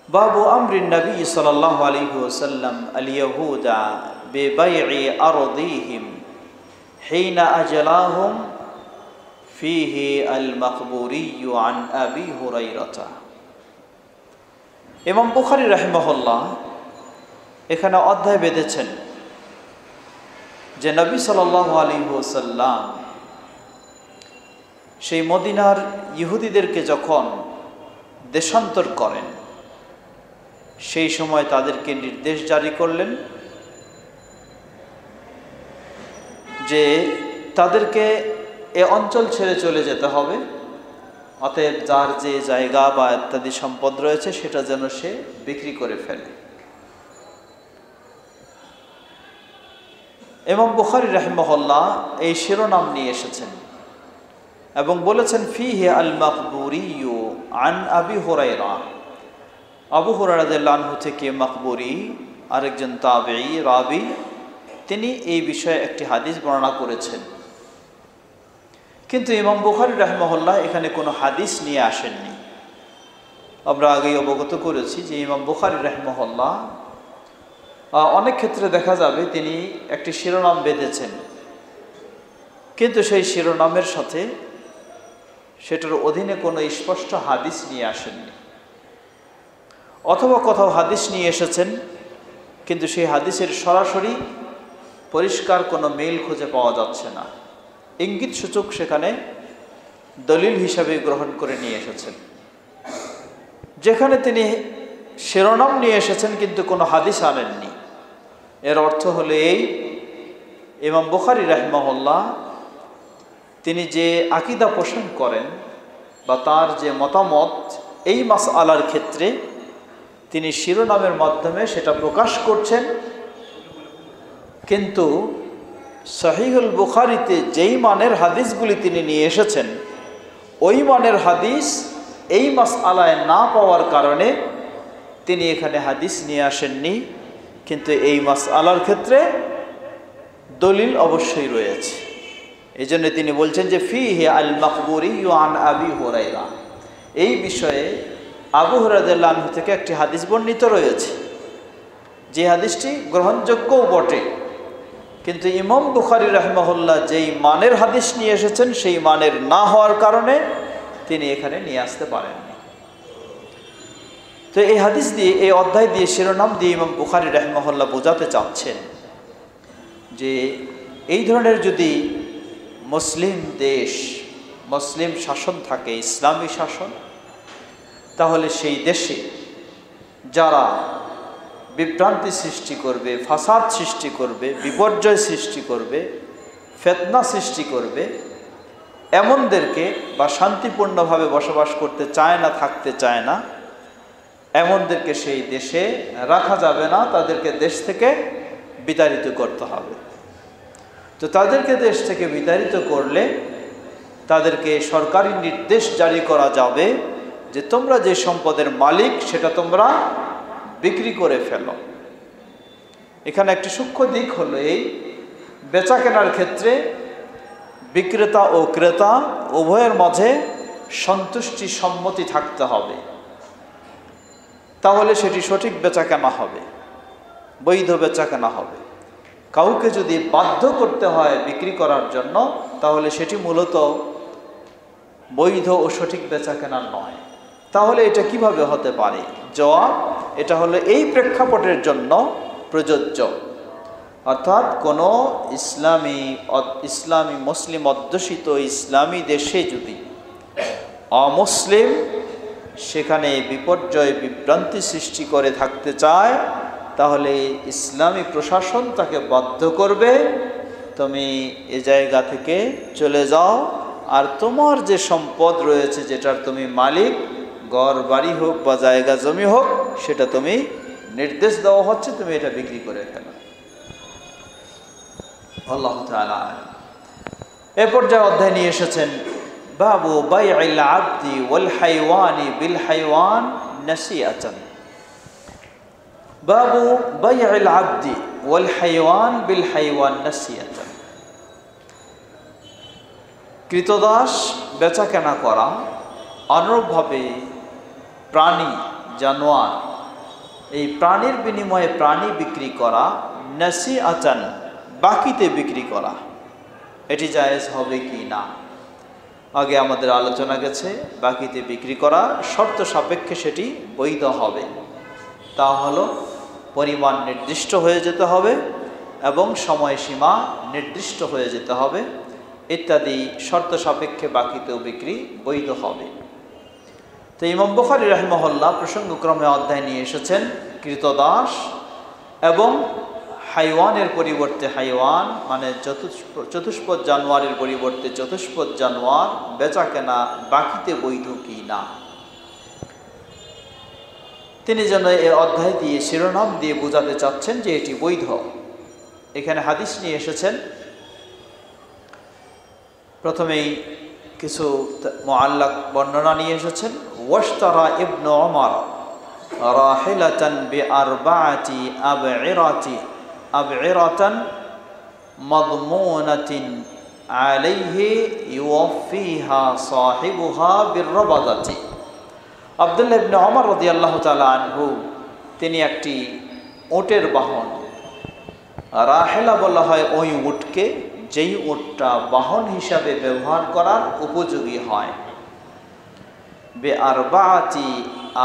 বাবু আমরিন নবী সাল্লাল্লাহু আলাইহি ওয়াসাল্লাম আল ইয়াহুদা বিবাই'i আরদিহিম হিনা আজলাহুম ফিহি আল মাকবুরি আন আবি হুরায়রা। ইমাম বুখারী রাহিমাহুল্লাহ এখানে অধ্যায় বেঁধেছেন যে নবী সাল্লাল্লাহু আলাইহি ওয়াসাল্লাম সেই মদিনার ইহুদিদেরকে যখন দেশান্তর করেন সেই সময় তাদেরকে নির্দেশ জারি করলেন যে তাদেরকে এ অঞ্চল ছেড়ে চলে যেতে হবে, অতএব যার যে জায়গা বা ইত্যাদি সম্পদ রয়েছে সেটা যেন সে বিক্রি করে ফেলে। ইমাম বুখারী রাহিমাহুল্লাহ এই শিরোনাম নিয়ে এসেছেন এবং বলেছেন ফিহি আল মাকবুরি আন আবি হুরায়রা। আবু হুরায়রা রাদিয়াল্লাহু আনহু থেকে মাকবুরি আরেকজন তাবেঈ রাবি, তিনি এই বিষয়ে একটি হাদিস বর্ণনা করেছেন। কিন্তু ইমাম বুখারী রাহিমাহুল্লাহ এখানে কোনো হাদিস নিয়ে আসেননি। আমরা আগেই অবগত করেছি যে ইমাম বুখারী রাহিমাহুল্লাহ অনেক ক্ষেত্রে দেখা যাবে তিনি একটি শিরোনাম বেঁধেছেন, কিন্তু সেই শিরোনামের সাথে সেটার অধীনে কোনো স্পষ্ট হাদিস নিয়ে আসেননি, অথবা কোথাও হাদিস নিয়ে এসেছেন কিন্তু সেই হাদিসের সরাসরি পরিষ্কার কোনো মিল খুঁজে পাওয়া যাচ্ছে না, ইঙ্গিত সূচক সেখানে দলিল হিসাবে গ্রহণ করে নিয়ে এসেছেন। যেখানে তিনি শিরোনাম নিয়ে এসেছেন কিন্তু কোনো হাদিস আনেননি, এর অর্থ হলো এই, ইমাম বুখারী রাহিমাহুল্লাহ তিনি যে আকীদা পোষণ করেন বা তার যে মতামত এই মাসআলার ক্ষেত্রে তিনি শিরোনামের মাধ্যমে সেটা প্রকাশ করছেন, কিন্তু সহিহুল বুখারীতে যেই মানের হাদিসগুলি তিনি নিয়ে এসেছেন ওই মানের হাদিস এই মাসআলায় না পাওয়ার কারণে তিনি এখানে হাদিস নিয়ে আসেননি, কিন্তু এই মাসআলার ক্ষেত্রে দলিল অবশ্যই রয়েছে। এই জন্য তিনি বলছেন যে ফিহি আল মাকবুরি আন আবি হুরায়রা, এই বিষয়ে আবু হুরায়রা রাদিয়াল্লাহু আনহু থেকে একটি হাদিস বর্ণিত রয়েছে, যে হাদিসটি গ্রহণযোগ্যও বটে, কিন্তু ইমাম বুখারী রাহিমাহুল্লাহ যেই মানের হাদিস নিয়ে এসেছেন সেই মানের না হওয়ার কারণে তিনি এখানে নিয়ে আসতে পারেননি। তো এই হাদিস দিয়ে, এই অধ্যায় দিয়ে, শিরোনাম দিয়ে ইমাম বুখারী রাহিমাহুল্লাহ বোঝাতে চাচ্ছেন যে এই ধরনের যদি মুসলিম দেশ, মুসলিম শাসন থাকে, ইসলামী শাসন, তাহলে সেই দেশে যারা বিভ্রান্তি সৃষ্টি করবে, ফাসাদ সৃষ্টি করবে, বিপর্যয় সৃষ্টি করবে, ফিতনা সৃষ্টি করবে, এমনদেরকে, বা শান্তিপূর্ণভাবে বসবাস করতে চায় না, থাকতে চায় না, এমনদেরকে সেই দেশে রাখা যাবে না, তাদেরকে দেশ থেকে বিতাড়িত করতে হবে। তো তাদেরকে দেশ থেকে বিতাড়িত করলে তাদেরকে সরকারি নির্দেশ জারি করা যাবে যে তোমরা যে সম্পদের মালিক সেটা তোমরা বিক্রি করে ফেলো। এখানে একটি সূক্ষ্ম দিক হলো এই, বেচা কেনার ক্ষেত্রে বিক্রেতা ও ক্রেতা উভয়ের মাঝে সন্তুষ্টি, সম্মতি থাকতে হবে, তাহলে সেটি সঠিক বেচা কেনা হবে, বৈধ বেচা কেনা হবে। কাউকে যদি বাধ্য করতে হয় বিক্রি করার জন্য তাহলে সেটি মূলত বৈধ ও সঠিক বেচা কেনা নয়। তাহলে এটা কিভাবে হতে পারে? জবাব, এটা হলো এই প্রেক্ষাপটের জন্য প্রযোজ্য, অর্থাৎ কোনো ইসলামী মুসলিম অধ্যুষিত ইসলামী দেশে যদি অমুসলিম সেখানে বিপর্যয়, বিভ্রান্তি সৃষ্টি করে থাকতে চায়, তাহলে ইসলামী প্রশাসন তাকে বাধ্য করবে তুমি এ জায়গা থেকে চলে যাও, আর তোমার যে সম্পদ রয়েছে, যেটার তুমি মালিক, ঘর বাড়ি হোক বা জায়গা জমি হোক, সেটা তুমি নির্দেশ দেওয়া হচ্ছে তুমি এটা বিক্রি করে ফেলো। আল্লাহু তাআলা এ পর্যায়ে অধ্যায় নিয়ে এসেছেন বাবু বাই'ল আবদি ওয়াল হাইওয়ানি বিল হাইওয়ান নাসিআতান। বাবু বাই'ল আবদি ওয়াল হাইওয়ান বিল হাইওয়ান নাসিআতান, কৃতদাস বেচা কেনা করা, অনুরূপভাবে প্রাণী, জানোয়ার এই প্রাণীর বিনিময়ে প্রাণী বিক্রি করা, নাসিআতান বাকিতে বিক্রি করা, এটি জায়েজ হবে কি না? আগে আমাদের আলোচনা গেছে, বাকিতে বিক্রি করা শর্ত সাপেক্ষে সেটি বৈধ হবে। তা হলো পরিমাণ নির্দিষ্ট হয়ে যেতে হবে এবং সময়সীমা নির্দিষ্ট হয়ে যেতে হবে ইত্যাদি শর্ত সাপেক্ষে বাকিতেও বিক্রি বৈধ হবে। তো ইমাম বুখারী রাহিমাহুল্লাহ প্রসঙ্গক্রমে অধ্যায় নিয়ে এসেছেন কৃতদাস এবং হাইওয়ানের পরিবর্তে হাইওয়ান, মানে চতুষ্পদ জানোয়ারের পরিবর্তে চতুষ্পদ জানোয়ার বেচা কেনা বাকিতে বৈধ কি না। তিনি যেন এই অধ্যায় দিয়ে শিরোনাম দিয়ে বোঝাতে চাচ্ছেন যে এটি বৈধ। এখানে হাদিস নিয়ে এসেছেন। প্রথমেই কিছু মুআল্লাক বর্ণনা নিয়ে এসেছেন। ওয়াশতারা ইবনু উমর রাহিলাতান বিআরবাআতি আবইরাতান মাদমুনাতিন আলাইহি ইউফিহা সাহিবুহা বিরবাদাতি। আব্দুল্লাহ ইবনে ওমর রাদিয়াল্লাহু তাআলা আনহু তিনি একটি উটের বাহন, রাহেলা বলা হয় ওই উটকে যেই উটটা বাহন হিসাবে ব্যবহার করার উপযোগী হয়। বিআরবাআতি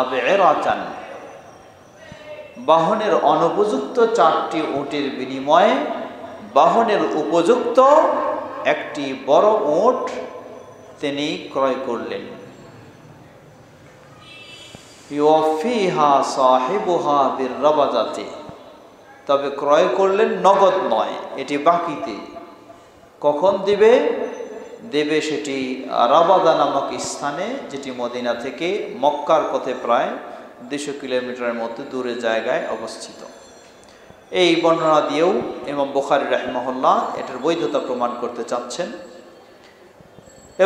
আবইরাতান বাহনের অনুপযুক্ত 4টি উটের বিনিময়ে বাহনের উপযুক্ত একটি বড় উট তিনি ক্রয় করলেন। ইউফিহা সাহিবুহা বিরবাদাতি, তবে ক্রয় করলেন নগদ নয়, এটি বাকিতে। কখন দিবে? দেবে সেটি রাবাদা নামক স্থানে, যেটি মদিনা থেকে মক্কার পথে প্রায় 200 কিলোমিটারের মতো দূরে জায়গায় অবস্থিত। এই বর্ণনা দিয়েও ইমাম বুখারী রাহিমাহুল্লাহ এটার বৈধতা প্রমাণ করতে চাচ্ছেন।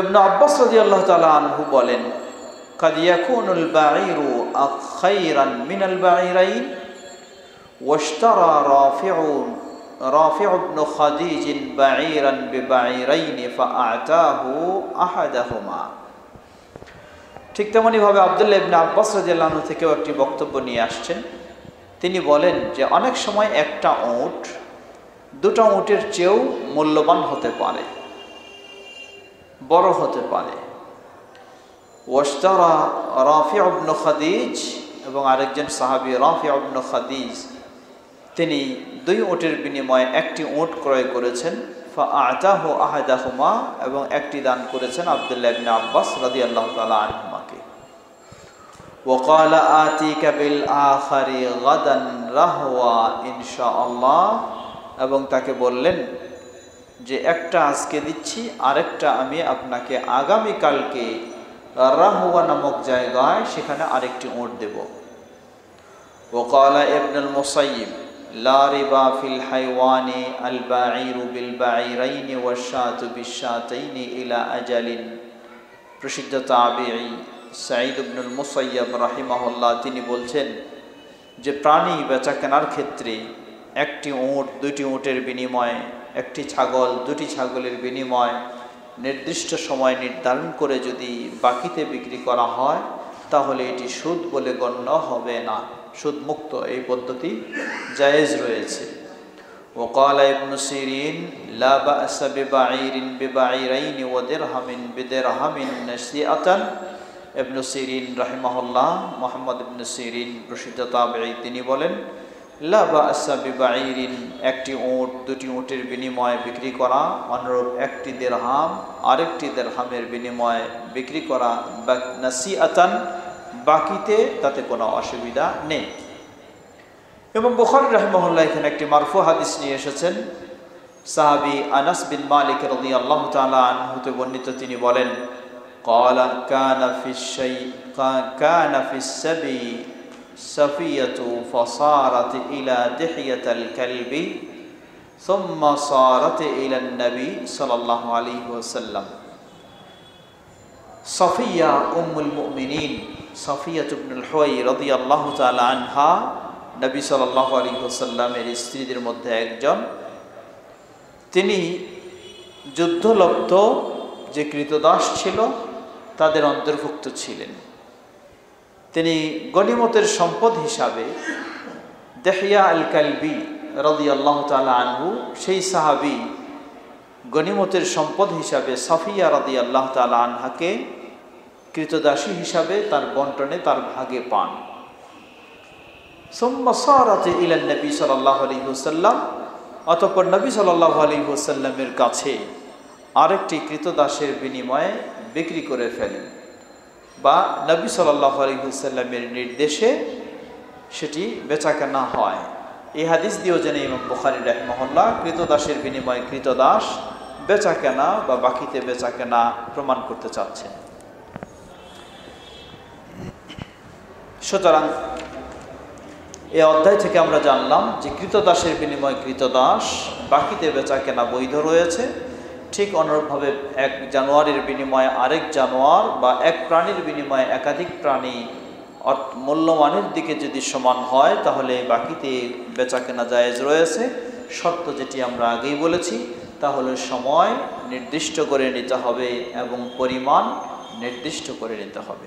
ইবনে আব্বাস রাদিয়াল্লাহু তাআলা আনহু বলেন, قد يكون البعير خيرا من البعيرين واشترى رافع بن خديج بعيرا ببعيرين فأعتاه أحدهما। ঠিক তেমনি ভাবে আব্দুল্লাহ ইবনে আব্বাস রাদিয়াল্লাহু আনহু থেকেও একটি বক্তব্য নিয়ে আসছেন। তিনি বলেন যে অনেক সময় একটা উট 2টা উটের চেয়েও মূল্যবান হতে পারে, বড় হতে পারে। ওয়াশতারা রাফি ইবনে খাদিজ, এবং আরেকজন সাহাবী রাফি ইবনে খাদিজ, তিনি 2 উটের বিনিময়ে একটি উট ক্রয় করেছেন। ফাআতাহু আহাদাহুমা, এবং একটি দান করেছেন আব্দুল্লাহ ইবনে আব্বাস রাদিয়াল্লাহু তাআলা আনহুমাকে। ওয়াকালা আতিকা বিল আখারি গাদান রাহওয়া ইনশাআল্লাহ, এবং তাকে বললেন যে একটা আজকে দিচ্ছি, আরেকটা আমি আপনাকে আগামী কালকে রাহওয়া নামক জায়গায় সেখানে আরেকটি উট দেব। ওয়াকালা ইবনুল মুসাইয়িব লা রিবা ফিল হাইওয়ানি আল বাঈরু বিল বাঈরাইনি ওয়াশ-শাতু বিশ-শাতাইনি ইলা আজালিন। প্রসিদ্ধ তাবেঈ সাঈদ ইবনুল মুসাইয়্যিব রাহিমাহুল্লাহ তিনি বলছেন যে প্রাণী বেচা কেনার ক্ষেত্রে একটি উট 2টি উটের বিনিময়ে, একটি ছাগল 2টি ছাগলের বিনিময়ে নির্দিষ্ট সময় নির্ধারণ করে যদি বাকিতে বিক্রি করা হয় তাহলে এটি সুদ বলে গণ্য হবে না, সুদ মুক্ত এই পদ্ধতি জায়েজ রয়েছে। ওয়াকালা ইবনু সিরিন লা বা'সা বিবাঈরিন বিবাঈরাইনি ওয়া দিরহামিন বিদিরহামিন নাসিআতান। ইবনু সিরিন রাহিমাহুল্লাহ, মুহাম্মদ ইবনু সিরিন প্রসিদ্ধ তাবেঈ, তিনি বলেন লা বা'সা বিবাঈরিন একটি উট 2টি উটের বিনিময়ে বিক্রি করা, অনুরূপ একটি দিরহাম আরেকটি দিরহামের বিনিময়ে বিক্রি করা নাসিআতান বাকিতে, তাতে কোনো অসুবিধা নেই। এবং বুখারী রাহিমাহুল্লাহ এখানে একটি মারফু হাদিস নিয়ে এসেছেন। সাহাবী আনাস বিন মালিক রাদিয়াল্লাহু তাআলা আনহু তে বর্ণিত, তিনি বলেন ক্বালা কানা ফিস সাবি সাফিয়াতু ফাসারাত ইলা দিহিয়াতিল কালবি সুম্মা সারাত ইলা নবী সাল্লাল্লাহু আলাইহি ওয়াসাল্লাম। সাফিয়া উম্মুল মুমিনিন সাফিয়া ইবনুল হুয়াই রাদিয়াল্লাহু তাআলা আনহা নবী সাল্লাল্লাহু আলাইহি ওয়াসাল্লামের স্ত্রীদের মধ্যে একজন। তিনি যুদ্ধলব্ধ যে কৃতদাস ছিল তাদের অন্তর্ভুক্ত ছিলেন। তিনি গনিমতের সম্পদ হিসাবে দেহিয়া আল কালবি রাদিয়াল্লাহু তাআলা আনহু, সেই সাহাবী গনিমতের সম্পদ হিসাবে সাফিয়া রাদিয়াল্লাহু তাআলা আনহাকে কৃতদাসী হিসাবে তার বন্টনে তার ভাগে পান। সুম্মা সারাত ইলা নবী সাল্লাল্লাহু আলাইহি ওয়াসাল্লাম, অতঃপর নবী সাল্লাল্লাহু আলাইহি ওয়াসাল্লামের কাছে আরেকটি কৃতদাসের বিনিময়ে বিক্রি করে ফেলেন, বা নবী সাল্লাল্লাহু আলাইহি ওয়াসাল্লামের নির্দেশে সেটি বেচাকেনা হয়। এই হাদিস দিয়েও যেন ইমাম বুখারী রাহিমাহুল্লাহ কৃতদাসের বিনিময়ে কৃতদাস বেচাকেনা বা বাকিতে বেচাকেনা প্রমাণ করতে চাচ্ছেন। সুতরাং এই অধ্যায় থেকে আমরা জানলাম যে কৃতদাসের বিনিময়ে কৃতদাস, বাকিতে বেচাকেনা বৈধ রয়েছে। ঠিক অনুরূপভাবে এক জানোয়ারের বিনিময়ে আরেক জানোয়ার বা এক প্রাণীর বিনিময়ে একাধিক প্রাণী মূল্যমানের দিকে যদি সমান হয় তাহলে বাকিতে বেচাকেনা জায়েজ রয়েছে। শর্ত যেটি আমরা আগেই বলেছি তা হলো সময় নির্দিষ্ট করে নিতে হবে এবং পরিমাণ নির্দিষ্ট করে নিতে হবে।